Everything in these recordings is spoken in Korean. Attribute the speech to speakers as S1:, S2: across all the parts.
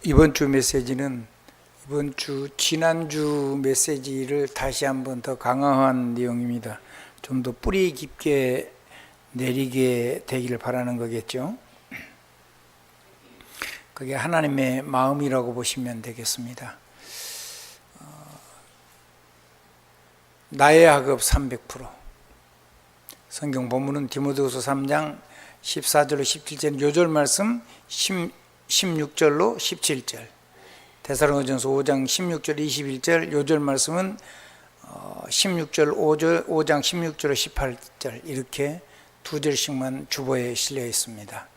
S1: 이번 주 메시지는 지난주 메시지를 다시 한번 더 강화한 내용입니다. 좀 더 뿌리 깊게 내리게 되기를 바라는 거겠죠. 그게 하나님의 마음이라고 보시면 되겠습니다. 나의 학업 300%. 성경 본문은 디모데후서 3장 14절로 17절 요절 말씀 16절로 17절, 데살로니가전서 5장 16절 21절 요절 말씀은 16절 5장 16절로 18절 이렇게 두 절씩만 주보에 실려 있습니다.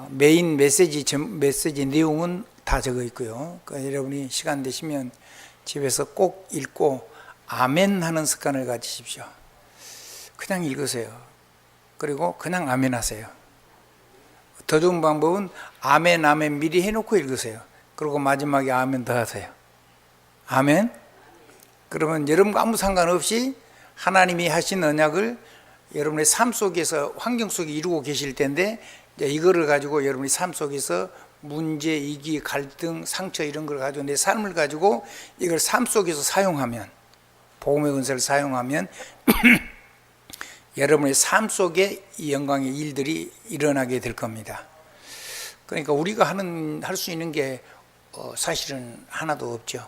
S1: 메인 메시지 내용은 다 적어 있고요. 그러니까 여러분이 시간 되시면 집에서 꼭 읽고 아멘 하는 습관을 가지십시오. 그냥 읽으세요. 그리고 그냥 아멘 하세요. 더 좋은 방법은 아멘 아멘 미리 해놓고 읽으세요. 그리고 마지막에 아멘 더 하세요. 아멘. 그러면 여러분과 아무 상관없이 하나님이 하신 언약을 여러분의 삶 속에서 환경 속에 이루고 계실 텐데, 이거를 가지고 여러분이 삶 속에서 문제, 위기, 갈등, 상처 이런 걸 가지고 내 삶을 가지고 이걸 삶 속에서 사용하면, 복음의 은사를 사용하면 여러분의 삶 속에 이 영광의 일들이 일어나게 될 겁니다. 그러니까 우리가 할 수 있는 게 사실은 하나도 없죠.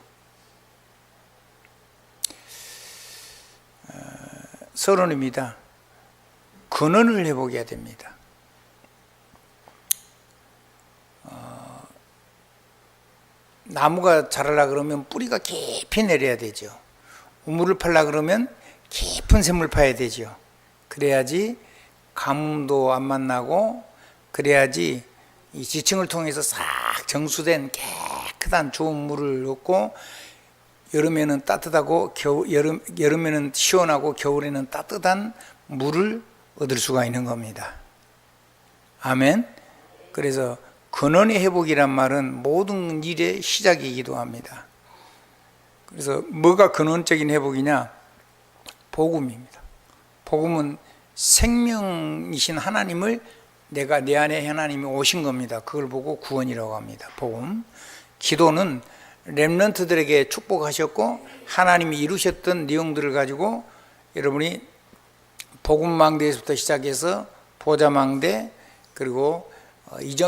S1: 서론입니다. 근원을 회복해야 됩니다. 나무가 자라려 그러면 뿌리가 깊이 내려야 되죠. 우물을 파려 그러면 깊은 샘을 파야 되죠. 그래야지 가뭄도 안 만나고, 그래야지 이 지층을 통해서 싹 정수된 깨끗한 좋은 물을 얻고, 여름에는 따뜻하고 여름에는 시원하고 겨울에는 따뜻한 물을 얻을 수가 있는 겁니다. 아멘. 그래서 근원의 회복이란 말은 모든 일의 시작이기도 합니다. 그래서 뭐가 근원적인 회복이냐? 복음입니다. 복음은 생명이신 하나님을, 내가 내 안에 하나님이 오신 겁니다. 그걸 보고 구원이라고 합니다. 복음. 기도는 렘넌트들에게 축복하셨고 하나님이 이루셨던 내용들을 가지고 여러분이 복음망대에서부터 시작해서 보좌망대, 그리고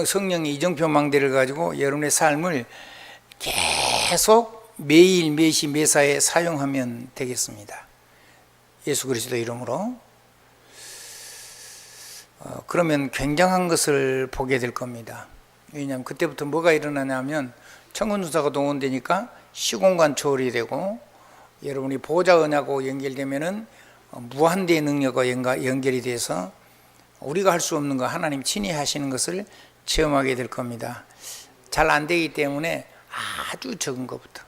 S1: 성령의 이정표 망대를 가지고 여러분의 삶을 계속 매일 매시 매사에 사용하면 되겠습니다. 예수 그리스도 이름으로. 그러면 굉장한 것을 보게 될 겁니다. 왜냐하면 그때부터 뭐가 일어나냐면 천군천사가 동원되니까 시공간 초월이 되고, 여러분이 보좌 언약하고 연결되면은 무한대의 능력과 연결이 돼서 우리가 할 수 없는 거 하나님 친히 하시는 것을 체험하게 될 겁니다. 잘 안 되기 때문에 아주 적은 것부터,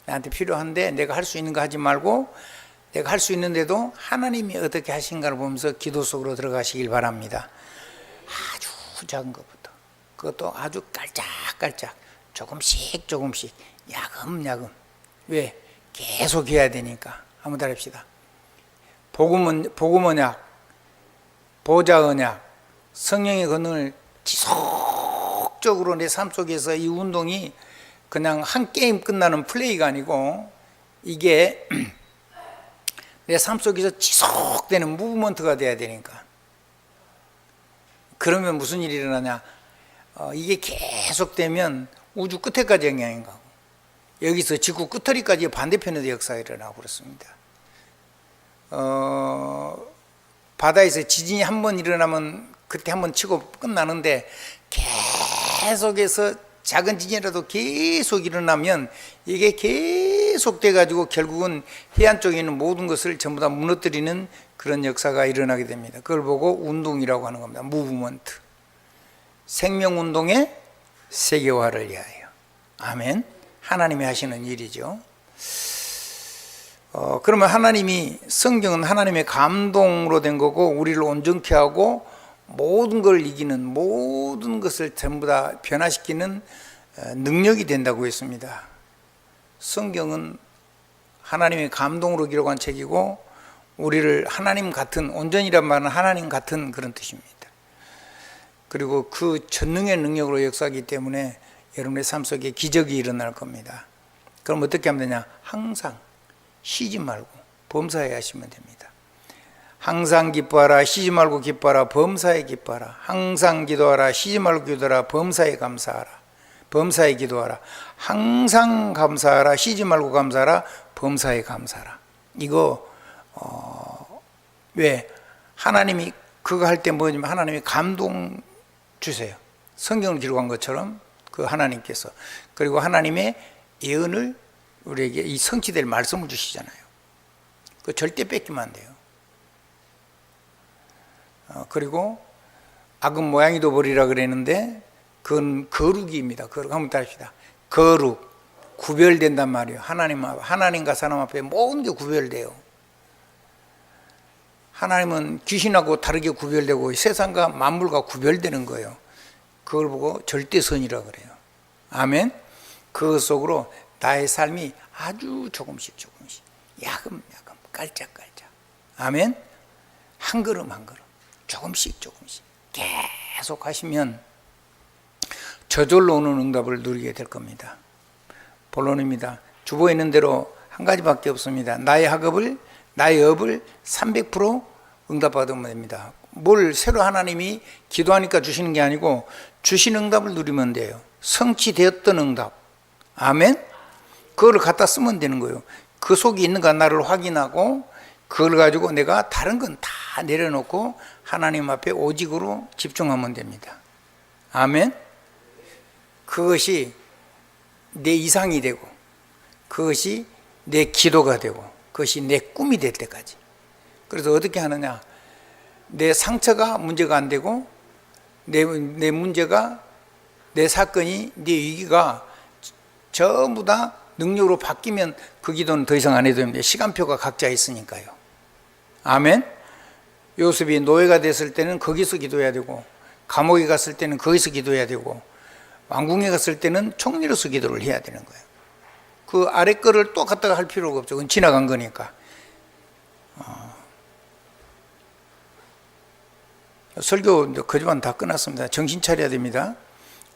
S1: 나한테 필요한데 내가 할 수 있는 거 하지 말고, 내가 할 수 있는데도 하나님이 어떻게 하신가를 보면서 기도 속으로 들어가시길 바랍니다. 아주 작은 것부터, 그것도 아주 깔짝깔짝 조금씩 야금야금. 왜? 계속 해야 되니까. 한번 따라합시다. 복음 언약, 보좌 언약, 성령의 권능을 지속적으로 내 삶 속에서, 이 운동이 그냥 한 게임 끝나는 플레이가 아니고 이게 내 삶 속에서 지속되는 무브먼트가 돼야 되니까. 그러면 무슨 일이 일어나냐? 이게 계속되면 우주 끝에까지 영향이 가고, 여기서 지구 끝터리까지 반대편에도 역사가 일어나고 그렇습니다. 바다에서 지진이 한 번 일어나면 그때 한 번 치고 끝나는데, 계속해서 작은 지진이라도 계속 일어나면 이게 계속 돼가지고 결국은 해안 쪽에 있는 모든 것을 전부 다 무너뜨리는 그런 역사가 일어나게 됩니다. 그걸 보고 운동이라고 하는 겁니다. 무브먼트. 생명운동의 세계화를 위하여. 아멘. 하나님이 하시는 일이죠. 그러면 성경은 하나님의 감동으로 된 거고, 우리를 온전케 하고 모든 걸 이기는, 모든 것을 전부 다 변화시키는 능력이 된다고 했습니다. 성경은 하나님의 감동으로 기록한 책이고, 우리를 하나님 같은, 온전이란 말은 하나님 같은 그런 뜻입니다. 그리고 그 전능의 능력으로 역사하기 때문에 여러분의 삶 속에 기적이 일어날 겁니다. 그럼 어떻게 하면 되냐? 항상 쉬지 말고 범사에 하시면 됩니다. 항상 기뻐하라, 쉬지 말고 기뻐하라, 범사에 기뻐하라. 항상 기도하라, 쉬지 말고 기도하라, 범사에 감사하라. 범사에 기도하라. 항상 감사하라, 쉬지 말고 감사하라, 범사에 감사하라. 이거 왜? 하나님이 그거 할 때 뭐냐면 하나님이 감동 주세요. 성경을 기록한 것처럼 그 하나님께서. 그리고 하나님의 예언을 우리에게 이 성취될 말씀을 주시잖아요. 그 절대 뺏기면 안 돼요. 그리고 악은 모양이도 버리라 그랬는데 그건 거룩입니다. 거룩 한번 따릅시다. 거룩, 구별된단 말이에요. 하나님과 사람 앞에 모든 게 구별돼요. 하나님은 귀신하고 다르게 구별되고 세상과 만물과 구별되는 거예요. 그걸 보고 절대선이라고 그래요. 아멘. 그 속으로 나의 삶이 아주 조금씩 야금야금 깔짝깔짝. 아멘. 한 걸음 한 걸음 조금씩 계속 하시면 저절로 오는 응답을 누리게 될 겁니다. 본론입니다. 주보에 있는 대로 한 가지밖에 없습니다. 나의 업을 300% 응답받으면 됩니다. 뭘 새로 하나님이 기도하니까 주시는 게 아니고 주신 응답을 누리면 돼요. 성취되었던 응답. 아멘. 그걸 갖다 쓰면 되는 거예요. 그 속에 있는가 나를 확인하고 그걸 가지고 내가 다른 건 다 내려놓고 하나님 앞에 오직으로 집중하면 됩니다. 아멘. 그것이 내 이상이 되고 그것이 내 기도가 되고 그것이 내 꿈이 될 때까지. 그래서 어떻게 하느냐? 내 상처가 문제가 안 되고 내 문제가, 내 사건이, 내 위기가 전부 다 능력으로 바뀌면 그 기도는 더 이상 안 해도 됩니다. 시간표가 각자 있으니까요. 아멘. 요셉이 노예가 됐을 때는 거기서 기도해야 되고, 감옥에 갔을 때는 거기서 기도해야 되고, 왕궁에 갔을 때는 총리로서 기도를 해야 되는 거예요. 그 아래 거를 또 갖다가 할 필요가 없죠. 그건 지나간 거니까. 설교 거지만 다 끝났습니다. 정신 차려야 됩니다.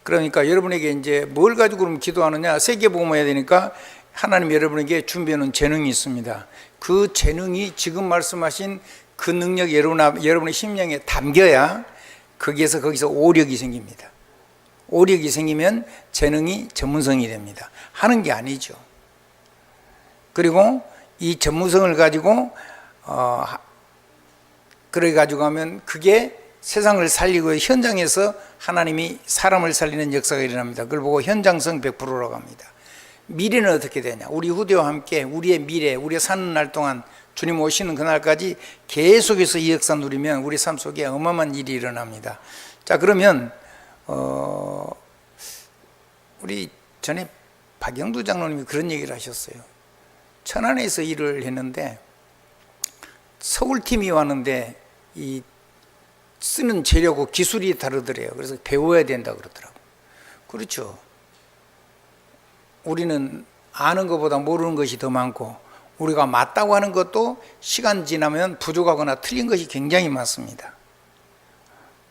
S1: 그러니까 여러분에게 이제 뭘 가지고 그럼 기도하느냐? 세계복음해야 되니까 하나님 여러분에게 준비해놓은 재능이 있습니다. 그 재능이 지금 말씀하신 그 능력이 여러분의 심령에 담겨야 거기서 오력이 생깁니다. 오력이 생기면 재능이 전문성이 됩니다. 하는 게 아니죠. 그리고 이 전문성을 가지고 그래가지고 하면 그게 세상을 살리고 현장에서 하나님이 사람을 살리는 역사가 일어납니다. 그걸 보고 현장성 100%라고 합니다. 미래는 어떻게 되냐? 우리 후대와 함께 우리의 미래, 우리의 사는 날 동안 주님 오시는 그날까지 계속해서 이 역사 누리면 우리 삶 속에 어마어마한 일이 일어납니다. 자, 그러면 우리 전에 박영두 장로님이 그런 얘기를 하셨어요. 천안에서 일을 했는데 서울팀이 왔는데 이 쓰는 재료고 기술이 다르더래요. 그래서 배워야 된다 그러더라고요. 그렇죠. 우리는 아는 것보다 모르는 것이 더 많고 우리가 맞다고 하는 것도 시간 지나면 부족하거나 틀린 것이 굉장히 많습니다.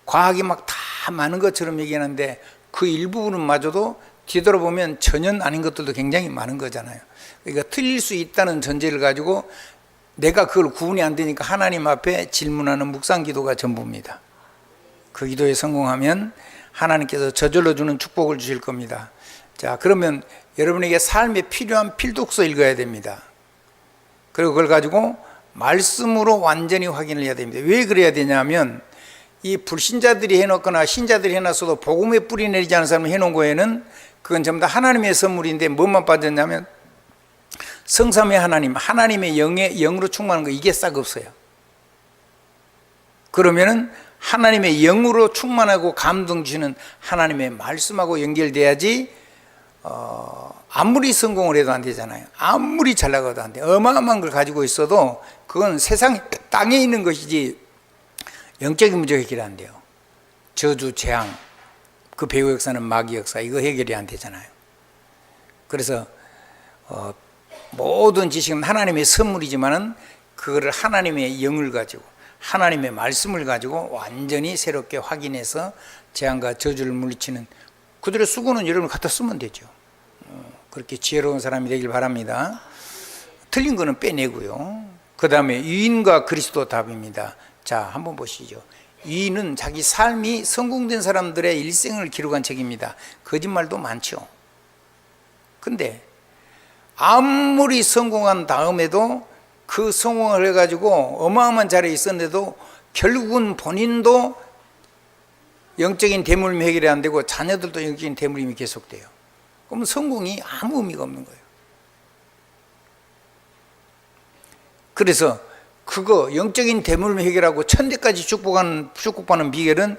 S1: 과학이 막 다 많은 것처럼 얘기하는데 그 일부분은 마저도 뒤돌아보면 전혀 아닌 것들도 굉장히 많은 거잖아요. 그러니까 틀릴 수 있다는 전제를 가지고 내가 그걸 구분이 안 되니까 하나님 앞에 질문하는 묵상 기도가 전부입니다. 그 기도에 성공하면 하나님께서 저절로 주는 축복을 주실 겁니다. 자, 그러면 여러분에게 삶에 필요한 필독서 읽어야 됩니다. 그리고 그걸 가지고 말씀으로 완전히 확인을 해야 됩니다. 왜 그래야 되냐면 이 불신자들이 해놓거나 신자들이 해놨어도 복음에 뿌리 내리지 않은 사람이 해놓은 거에는 그건 전부 다 하나님의 선물인데 뭐만 받았냐면 성삼의 하나님, 하나님의 영으로 충만한 거 이게 싹 없어요. 그러면은 하나님의 영으로 충만하고 감동 주시는 하나님의 말씀하고 연결돼야지 아무리 성공을 해도 안 되잖아요. 아무리 잘 나가도 안 돼. 어마어마한 걸 가지고 있어도 그건 세상 땅에 있는 것이지 영적인 문제가 해결이 안 돼요. 저주, 재앙, 그 배후 역사는 마귀 역사, 이거 해결이 안 되잖아요. 그래서 모든 지식은 하나님의 선물이지만은 그거를 하나님의 영을 가지고 하나님의 말씀을 가지고 완전히 새롭게 확인해서 재앙과 저주를 물리치는 그들의 수고는 여러분 갖다 쓰면 되죠. 그렇게 지혜로운 사람이 되길 바랍니다. 틀린 거는 빼내고요. 그 다음에 유인과 그리스도 답입니다. 자, 한번 보시죠. 유인은 자기 삶이 성공된 사람들의 일생을 기록한 책입니다. 거짓말도 많죠. 근데 아무리 성공한 다음에도 그 성공을 해가지고 어마어마한 자리에 있었는데도 결국은 본인도 영적인 대물림이 해결이 안 되고 자녀들도 영적인 대물림이 계속돼요. 그러면 성공이 아무 의미가 없는 거예요. 그래서 그거 영적인 대물림 해결하고 천대까지 축복받는 비결은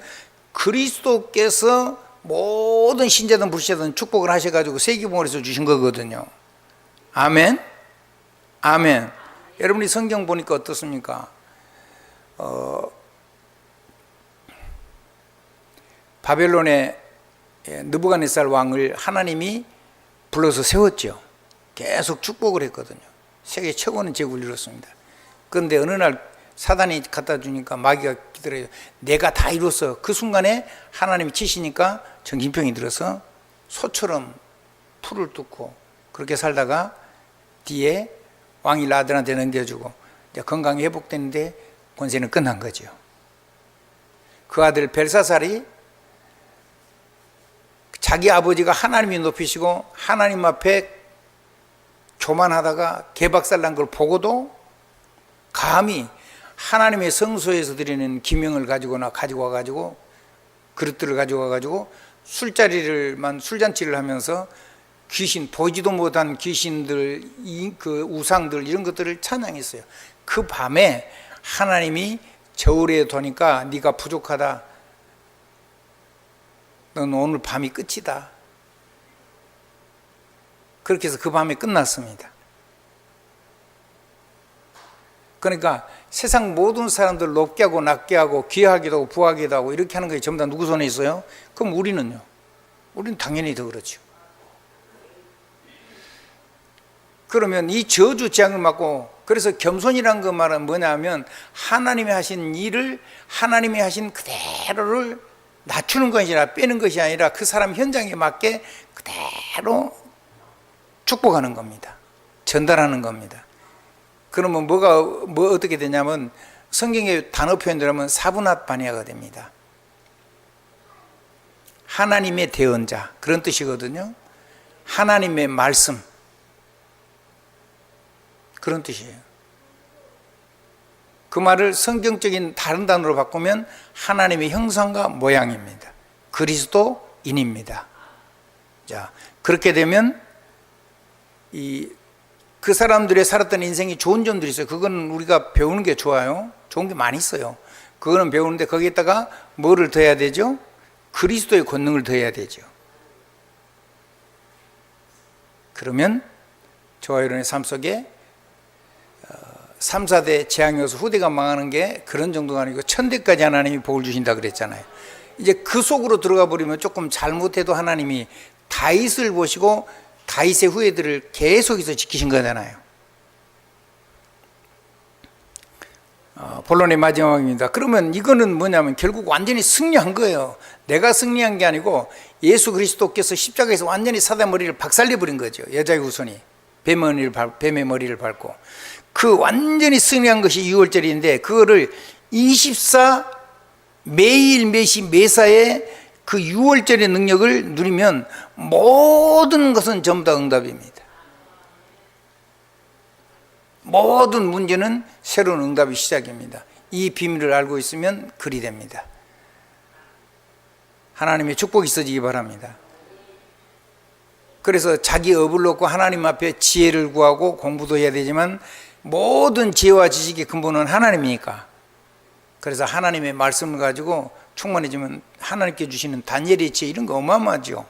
S1: 그리스도께서 모든 신자든 불신자든 축복을 하셔가지고 세기봉헌에서 주신 거거든요. 아멘. 아멘. 여러분이 성경 보니까 어떻습니까? 바벨론의 느부갓네살 왕을 하나님이 불러서 세웠죠. 계속 축복을 했거든요. 세계 최고는 제국을 이뤘습니다. 그런데 어느 날 사단이 갖다 주니까 마귀가 기다려요. 내가 다 이뤘어. 그 순간에 하나님이 치시니까 정신병이 들어서 소처럼 풀을 뚫고 그렇게 살다가 뒤에 왕이 아들한테 넘겨주고 이제 건강이 회복되는데 권세는 끝난 거죠. 그 아들 벨사살이 자기 아버지가 하나님이 높이시고 하나님 앞에 교만하다가 개박살난 걸 보고도 감히 하나님의 성소에서 드리는 기명을 가지고 와가지고 그릇들을 가지고 와가지고 술잔치를 하면서 귀신, 보지도 못한 귀신들, 그 우상들 이런 것들을 찬양했어요. 그 밤에 하나님이 저울에 두니까 네가 부족하다. 넌 오늘 밤이 끝이다. 그렇게 해서 그 밤이 끝났습니다. 그러니까 세상 모든 사람들 높게 하고 낮게 하고 귀하기도 하고 부하기도 하고 이렇게 하는 게 전부 다 누구 손에 있어요? 그럼 우리는요? 우리는 당연히 더 그렇죠. 그러면 이 저주 재앙을 맞고, 그래서 겸손이란 그 말은 뭐냐면 하나님이 하신 일을 하나님이 하신 그대로를 낮추는 것이 아니라 빼는 것이 아니라 그 사람 현장에 맞게 그대로 축복하는 겁니다. 전달하는 겁니다. 그러면 뭐 어떻게 되냐면 성경의 단어 표현대로 하면 사분합반야가 됩니다. 하나님의 대언자 그런 뜻이거든요. 하나님의 말씀 그런 뜻이에요. 그 말을 성경적인 다른 단어로 바꾸면 하나님의 형상과 모양입니다. 그리스도인입니다. 자, 그렇게 되면 그 사람들의 살았던 인생이 좋은 점들이 있어요. 그건 우리가 배우는 게 좋아요. 좋은 게 많이 있어요. 그거는 배우는데 거기에다가 뭐를 더해야 되죠? 그리스도의 권능을 더해야 되죠. 그러면 저와 여러분의 삶 속에 3, 4대 재앙이 와서 후대가 망하는 게 그런 정도가 아니고 천대까지 하나님이 복을 주신다 그랬잖아요. 이제 그 속으로 들어가 버리면 조금 잘못해도 하나님이 다윗을 보시고 다윗의 후예들을 계속해서 지키신 거잖아요. 본론의 마지막입니다. 그러면 이거는 뭐냐면 결국 완전히 승리한 거예요. 내가 승리한 게 아니고 예수 그리스도께서 십자가에서 완전히 사단 머리를 박살내 버린 거죠. 여자의 후손이 뱀의 머리를 밟고 그 완전히 승리한 것이 6월절인데 그거를 24 매일 매사에 그 6월절의 능력을 누리면 모든 것은 전부 다 응답입니다. 모든 문제는 새로운 응답의 시작입니다. 이 비밀을 알고 있으면 그리 됩니다. 하나님의 축복이 있어지기 바랍니다. 그래서 자기 업을 놓고 하나님 앞에 지혜를 구하고 공부도 해야 되지만 모든 지혜와 지식의 근본은 하나님이니까, 그래서 하나님의 말씀을 가지고 충만해지면 하나님께 주시는 다니엘의 지혜 이런 거 어마어마하죠.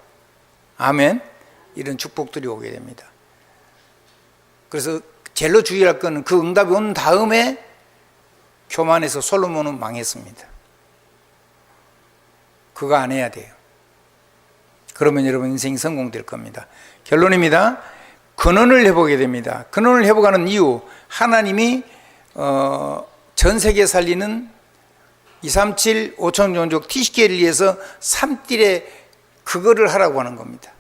S1: 아멘. 이런 축복들이 오게 됩니다. 그래서 제일로 주의할 것은 그 응답이 온 다음에 교만해서 솔로몬은 망했습니다. 그거 안 해야 돼요. 그러면 여러분 인생이 성공될 겁니다. 결론입니다. 근원을 회복하게 됩니다. 근원을 회복하는 이유, 하나님이 전 세계 살리는 237 5천 종족 TCK를 위해서 3딜에 그거를 하라고 하는 겁니다.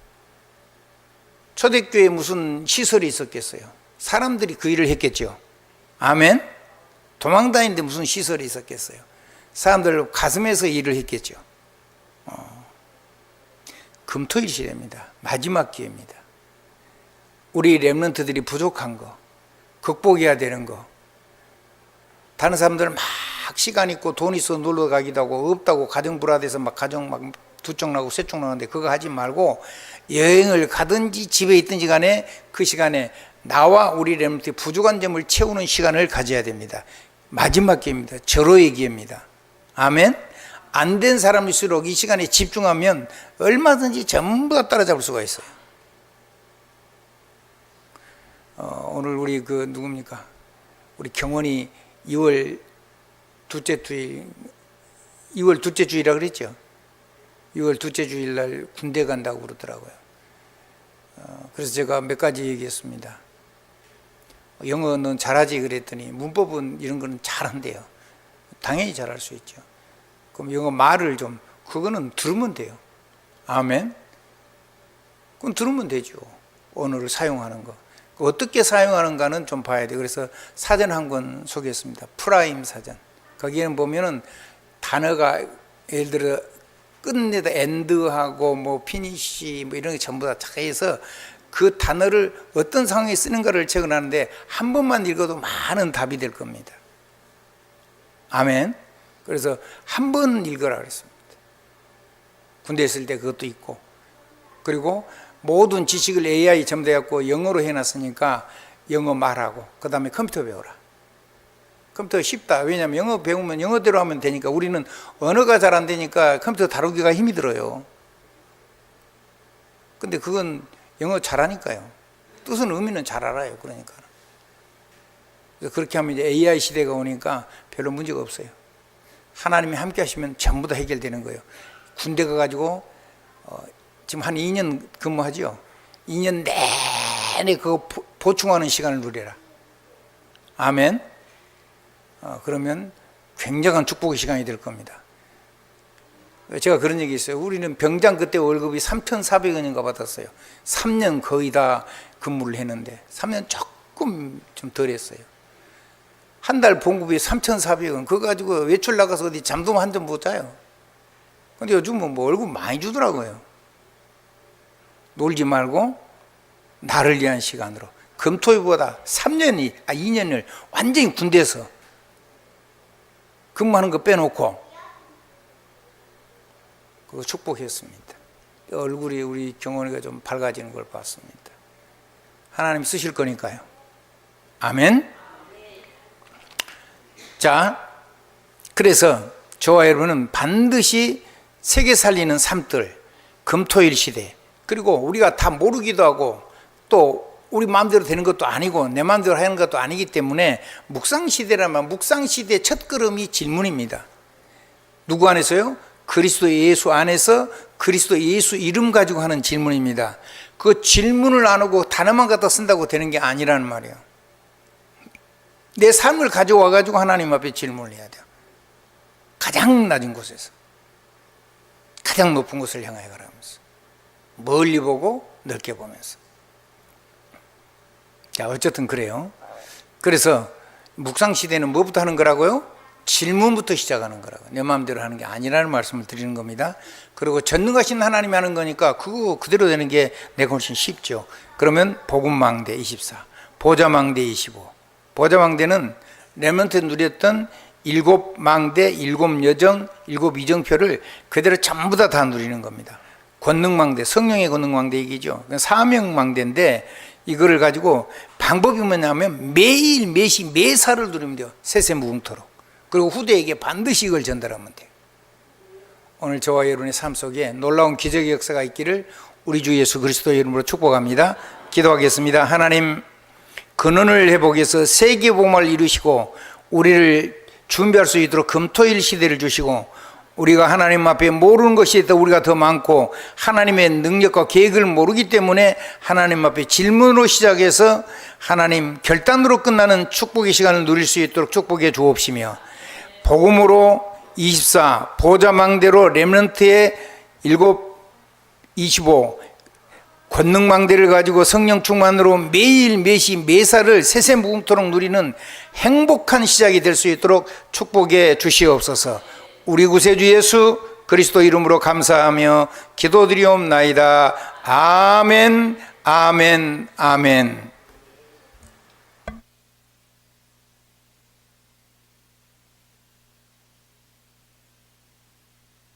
S1: 초대교회에 무슨 시설이 있었겠어요? 사람들이 그 일을 했겠죠. 아멘. 도망다니는데 무슨 시설이 있었겠어요? 사람들 가슴에서 일을 했겠죠. 금토일 시대입니다. 마지막 기회입니다. 우리 렘넌트들이 부족한 거, 극복해야 되는 거. 다른 사람들은 막 시간 있고 돈 있어 놀러 가기도 하고, 없다고 가정 불화돼서 막 가정 막 두 쪽 나고 세 쪽 나는데 그거 하지 말고 여행을 가든지 집에 있든지 간에 그 시간에 나와 우리 렘넌트의 부족한 점을 채우는 시간을 가져야 됩니다. 마지막 기회입니다. 절호의 기회입니다. 아멘. 안 된 사람일수록 이 시간에 집중하면 얼마든지 전부 다 따라잡을 수가 있어요. 오늘 우리 누굽니까? 우리 경원이 2월 둘째 주일이라 그랬죠. 6월 둘째 주일날 군대 간다고 그러더라고요. 그래서 제가 몇 가지 얘기했습니다. 영어는 잘하지 그랬더니 문법은 이런 거는 잘한대요. 당연히 잘할 수 있죠. 그럼 영어 말을 좀 그거는 들으면 돼요. 아멘. 그건 들으면 되죠. 언어를 사용하는 거. 어떻게 사용하는가는 좀 봐야 돼요. 그래서 사전 한 권 소개했습니다. 프라임 사전. 거기에는 보면은 단어가 예를 들어 끝내다 엔드하고 뭐 피니시 뭐 이런 게 전부 다 해서 그 단어를 어떤 상황에 쓰는가를 적어놨는데 한 번만 읽어도 많은 답이 될 겁니다. 아멘. 그래서 한 번 읽으라 그랬습니다. 군대에 있을 때 그것도 있고, 그리고 모든 지식을 AI 전부 다 갖고 영어로 해놨으니까 영어 말하고, 그 다음에 컴퓨터 배워라. 컴퓨터 쉽다. 왜냐하면 영어 배우면 영어대로 하면 되니까. 우리는 언어가 잘 안 되니까 컴퓨터 다루기가 힘이 들어요. 근데 그건 영어 잘하니까요. 뜻은 의미는 잘 알아요. 그러니까. 그래서 그렇게 하면 이제 AI 시대가 오니까 별로 문제가 없어요. 하나님이 함께 하시면 전부 다 해결되는 거예요. 군대 가가지고 지금 한 2년 근무하죠. 2년 내내 그거 보충하는 시간을 누려라. 아멘. 그러면 굉장한 축복의 시간이 될 겁니다. 제가 그런 얘기 있어요. 우리는 병장 그때 월급이 3,400원인가 받았어요. 3년 거의 다 근무를 했는데 3년 조금 좀 덜 했어요. 한 달 봉급이 3,400원. 그거 가지고 외출 나가서 어디 잠도 한 점 못 자요. 근데 요즘은 뭐 월급 많이 주더라고요. 놀지 말고 나를 위한 시간으로. 금토일보다 2년을 완전히 군대에서 근무하는 거 빼놓고 그거 축복했습니다. 얼굴이 우리 경원이가 좀 밝아지는 걸 봤습니다. 하나님 쓰실 거니까요. 아멘. 자, 그래서 저와 여러분은 반드시 세계 살리는 삶들, 금토일 시대, 그리고 우리가 다 모르기도 하고 또 우리 마음대로 되는 것도 아니고 내 마음대로 하는 것도 아니기 때문에 묵상시대라면 묵상시대의 첫걸음이 질문입니다. 누구 안에서요? 그리스도 예수 안에서 그리스도 예수 이름 가지고 하는 질문입니다. 그 질문을 안 하고 단어만 갖다 쓴다고 되는 게 아니라는 말이에요. 내 삶을 가져와 가지고 하나님 앞에 질문을 해야 돼요. 가장 낮은 곳에서 가장 높은 곳을 향하여 가라면서 멀리 보고 넓게 보면서. 자, 어쨌든 그래요. 그래서 묵상시대는 뭐부터 하는 거라고요? 질문부터 시작하는 거라고. 내 마음대로 하는 게 아니라는 말씀을 드리는 겁니다. 그리고 전능하신 하나님이 하는 거니까 그거 그대로 되는 게 내가 훨씬 쉽죠. 그러면 복음망대 24, 보좌망대 25. 보좌망대는 렘넌트에 누렸던 7망대, 7여정, 7이정표를 그대로 전부 다 누리는 겁니다. 권능망대, 성령의 권능망대 얘기죠. 사명망대인데 이거를 가지고 방법이 뭐냐면 매일 매시 매사를 누리면 돼요. 세세무궁토록. 그리고 후대에게 반드시 이걸 전달하면 돼요. 오늘 저와 여러분의 삶 속에 놀라운 기적의 역사가 있기를 우리 주 예수 그리스도의 이름으로 축복합니다. 기도하겠습니다. 하나님, 근원을 회복해서 세계복음을 이루시고 우리를 준비할 수 있도록 금토일 시대를 주시고 우리가 하나님 앞에 모르는 것이 우리가 더 많고 하나님의 능력과 계획을 모르기 때문에 하나님 앞에 질문으로 시작해서 하나님 결단으로 끝나는 축복의 시간을 누릴 수 있도록 축복해 주옵시며, 복음으로 24 보좌망대로 렘넌트의 7 25 권능망대를 가지고 성령 충만으로 매일 매시 매사를 세세무궁토록 누리는 행복한 시작이 될 수 있도록 축복해 주시옵소서. 우리 구세주 예수 그리스도 이름으로 감사하며 기도드리옵나이다. 아멘, 아멘, 아멘.